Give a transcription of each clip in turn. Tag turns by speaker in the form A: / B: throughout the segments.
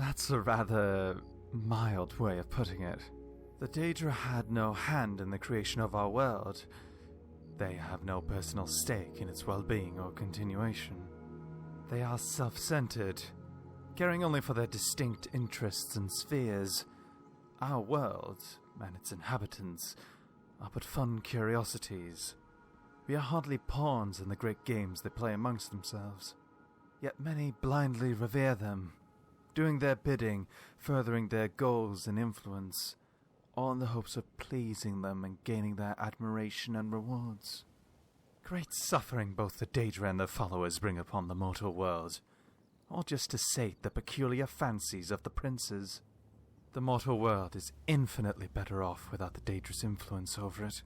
A: That's a rather mild way of putting it. The Daedra had no hand in the creation of our world. They have no personal stake in its well-being or continuation. They are self-centered, caring only for their distinct interests and spheres. Our world, and its inhabitants, are but fun curiosities. We are hardly pawns in the great games they play amongst themselves. Yet many blindly revere them, doing their bidding, furthering their goals and influence, all in the hopes of pleasing them and gaining their admiration and rewards. Great suffering both the Daedra and their followers bring upon the mortal world, all just to sate the peculiar fancies of the princes. The mortal world is infinitely better off without the Daedra's influence over it.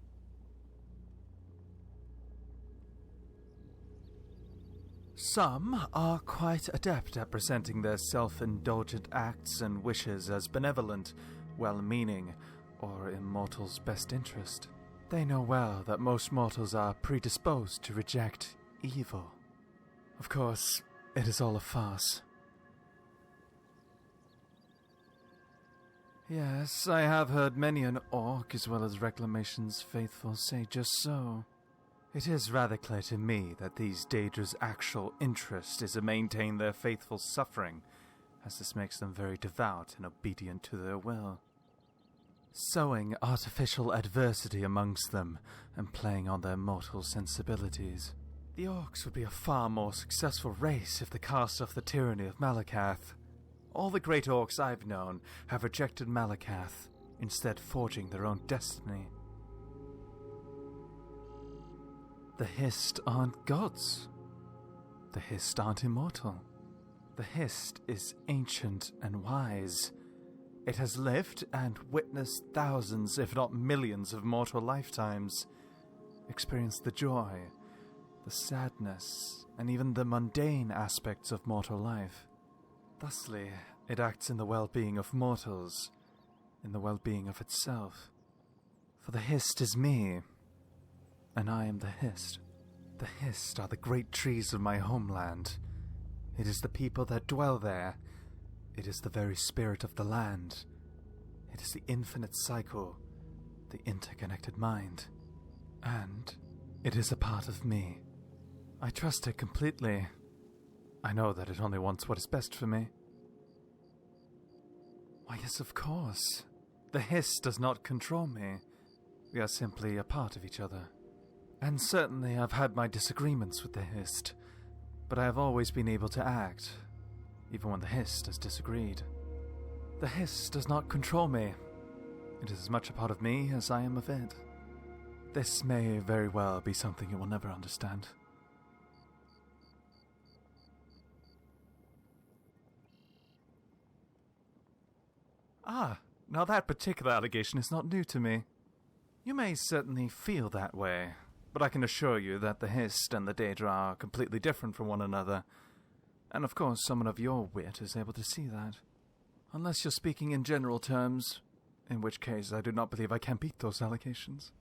A: Some are quite adept at presenting their self-indulgent acts and wishes as benevolent, well-meaning, or in mortals' best interest. They know well that most mortals are predisposed to reject evil. Of course, it is all a farce. Yes, I have heard many an orc as well as Reclamation's faithful say just so. It is rather clear to me that these Daedra's actual interest is to maintain their faithful suffering, as this makes them very devout and obedient to their will. Sowing artificial adversity amongst them and playing on their mortal sensibilities. The orcs would be a far more successful race if they cast off the tyranny of Malakath. All the great orcs I've known have rejected Malakath, instead forging their own destiny. The Hist aren't gods. The Hist aren't immortal. The Hist is ancient and wise. It has lived and witnessed thousands, if not millions, of mortal lifetimes, experienced the joy, the sadness, and even the mundane aspects of mortal life. Thusly, it acts in the well-being of mortals, in the well-being of itself. For the Hist is me, and I am the Hist. The Hist are the great trees of my homeland. It is the people that dwell there. It is the very spirit of the land. It is the infinite cycle, the interconnected mind. And it is a part of me. I trust it completely. I know that it only wants what is best for me. Why, yes, of course. The Hist does not control me. We are simply a part of each other. And certainly I've had my disagreements with the Hist, but I have always been able to act, even when the Hist has disagreed. The Hist does not control me. It is as much a part of me as I am of it. This may very well be something you will never understand. Now that particular allegation is not new to me. You may certainly feel that way, but I can assure you that the Hist and the Daedra are completely different from one another, and of course someone of your wit is able to see that. Unless you're speaking in general terms, in which case I do not believe I can beat those allegations.